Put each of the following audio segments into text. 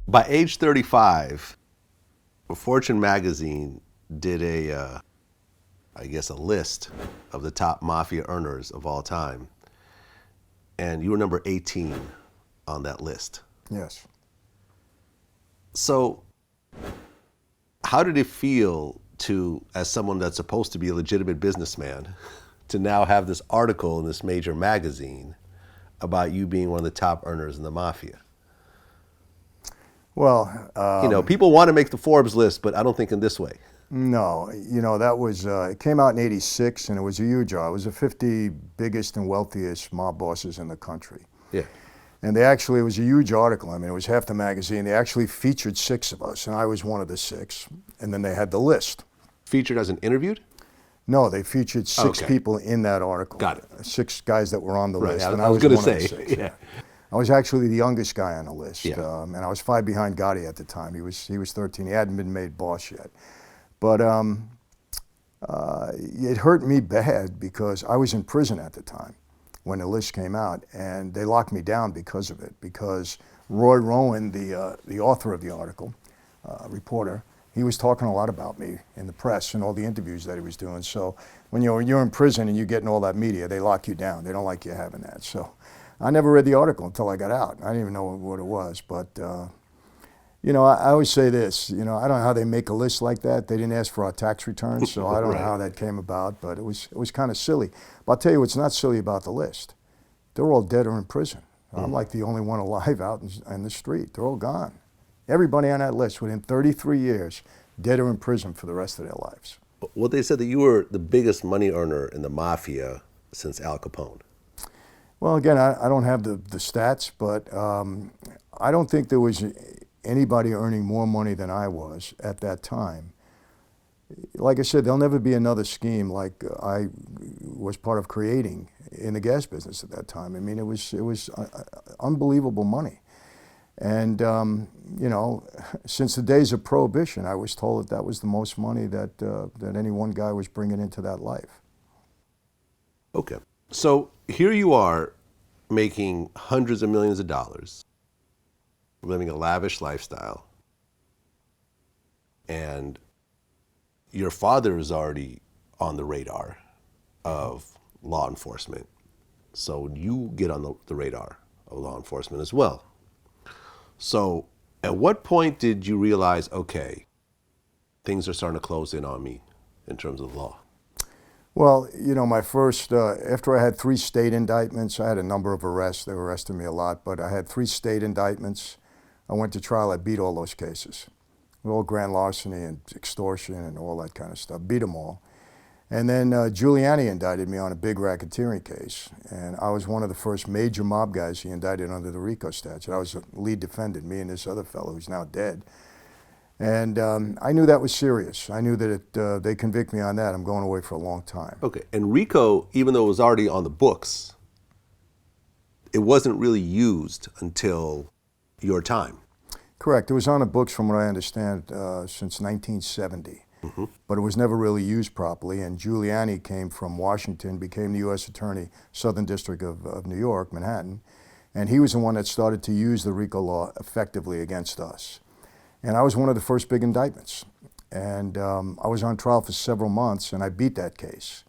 By age 35, Fortune magazine did a list of the top mafia earners of all time. And you were number 18 on that list. Yes. So how did it feel to, as someone that's supposed to be a legitimate businessman, to now have this article in this major magazine about you being one of the top earners in the mafia? Well, people want to make the Forbes list, but I don't think in this way. no, that was, it came out in '86 and it was a huge job. It was the 50 biggest and wealthiest mob bosses in the country. Yeah. And it was a huge article. I mean, it was half the magazine. They actually featured 6 of us, and I was one of the 6. And then they had the list. Featured as an interviewed? No, they featured 6 Okay. people in that article. Got it. 6 guys that were on the Right, list. I And was going to one of the say, 6. yeah. I was actually the youngest guy on the list. Yeah. And I was 5 behind Gotti at the time. He was 13. He hadn't been made boss yet. But it hurt me bad because I was in prison at the time when the list came out, and they locked me down because of it. Because Roy Rowan, the author of the article, reporter, he was talking a lot about me in the press and all the interviews that he was doing. So when you're in prison and you're getting all that media, they lock you down. They don't like you having that. So I never read the article until I got out. I didn't even know what it was. But I always say this. I don't know how they make a list like that. They didn't ask for our tax returns, so I don't know how that came about. But it was kind of silly. But I'll tell you what's not silly about the list. They're all dead or in prison. I'm like the only one alive out in the street. They're all gone. Everybody on that list within 33 years, dead or in prison for the rest of their lives. Well, they said that you were the biggest money earner in the mafia since Al Capone. Well, again, I don't have the stats, but I don't think there was anybody earning more money than I was at that time. Like I said, there'll never be another scheme like I was part of creating in the gas business at that time. I mean, it was unbelievable money. And, since the days of Prohibition, I was told that was the most money that any one guy was bringing into that life. Okay. So here you are making hundreds of millions of dollars, living a lavish lifestyle, and your father is already on the radar of law enforcement. So you get on the radar of law enforcement as well. So at what point did you realize, okay, things are starting to close in on me in terms of the law? Well, my first, after I had 3 state indictments, I had a number of arrests. They were arresting me a lot, but I had 3 state indictments. I went to trial. I beat all those cases. All grand larceny and extortion and all that kind of stuff. Beat them all. And then Giuliani indicted me on a big racketeering case. And I was one of the first major mob guys he indicted under the RICO statute. I was the lead defendant, me and this other fellow who's now dead. And I knew that was serious. I knew that they convict me on that, I'm going away for a long time. Okay, and RICO, even though it was already on the books, it wasn't really used until your time. Correct. It was on the books, from what I understand, since 1970. Mm-hmm. But it was never really used properly. And Giuliani came from Washington, became the U.S. Attorney, Southern District of New York, Manhattan. And he was the one that started to use the RICO law effectively against us. And I was one of the first big indictments. And I was on trial for several months, and I beat that case.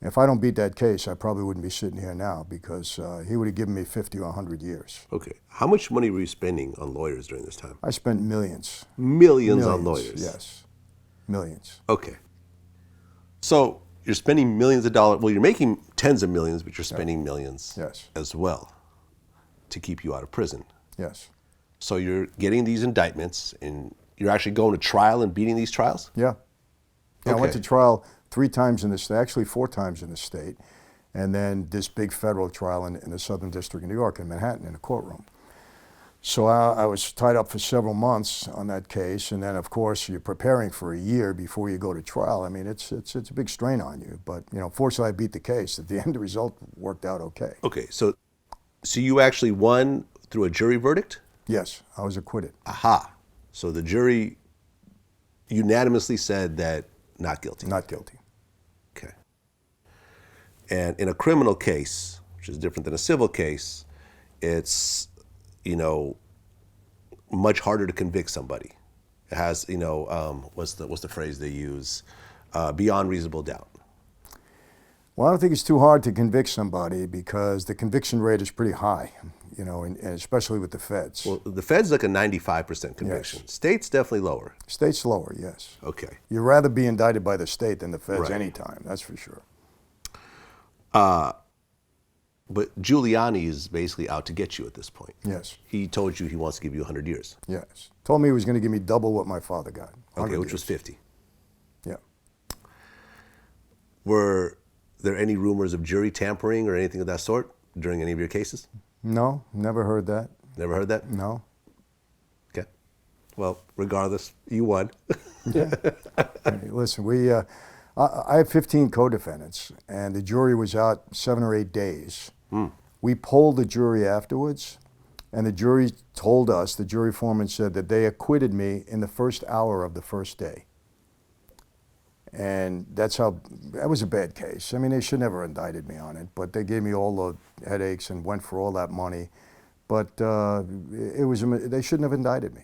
If I don't beat that case, I probably wouldn't be sitting here now, because he would have given me 50 or 100 years. Okay. How much money were you spending on lawyers during this time? I spent millions. Millions on lawyers? Yes. Millions. Okay. So you're spending millions of dollars. Well, you're making tens of millions, but you're spending millions as well to keep you out of prison. Yes. So you're getting these indictments, and you're actually going to trial and beating these trials? Yeah. I went to trial 3 times in the state, actually 4 times in the state, and then this big federal trial in the Southern District of New York in Manhattan in a courtroom. So I was tied up for several months on that case, and then of course you're preparing for a year before you go to trial. I mean, it's a big strain on you, but fortunately I beat the case. At the end, the result worked out okay. Okay, so you actually won through a jury verdict? Yes, I was acquitted. Aha. So the jury unanimously said that not guilty. Not guilty. Okay. And in a criminal case, which is different than a civil case, it's, much harder to convict somebody. It has, what's the phrase they use? Beyond reasonable doubt. Well, I don't think it's too hard to convict somebody because the conviction rate is pretty high, and especially with the feds. Well, the feds look at 95% conviction. Yes. States definitely lower. States lower, yes. Okay. You'd rather be indicted by the state than the feds Right. anytime, that's for sure. But Giuliani is basically out to get you at this point. Yes, He told you he wants to give you 100 years. yes. Told me he was going to give me double what my father got. Okay, 100 which was years. 50. Yeah. Were there any rumors of jury tampering or anything of that sort during any of your cases? No, never heard that. Never heard that? No. Okay. Well, regardless, you won. Hey, listen, I have 15 co-defendants, and the jury was out 7 or 8 days. We polled the jury afterwards, and the jury told us, the jury foreman said that they acquitted me in the first hour of the first day. And that was a bad case. I mean, they should never indicted me on it, but they gave me all the headaches and went for all that money. But they shouldn't have indicted me.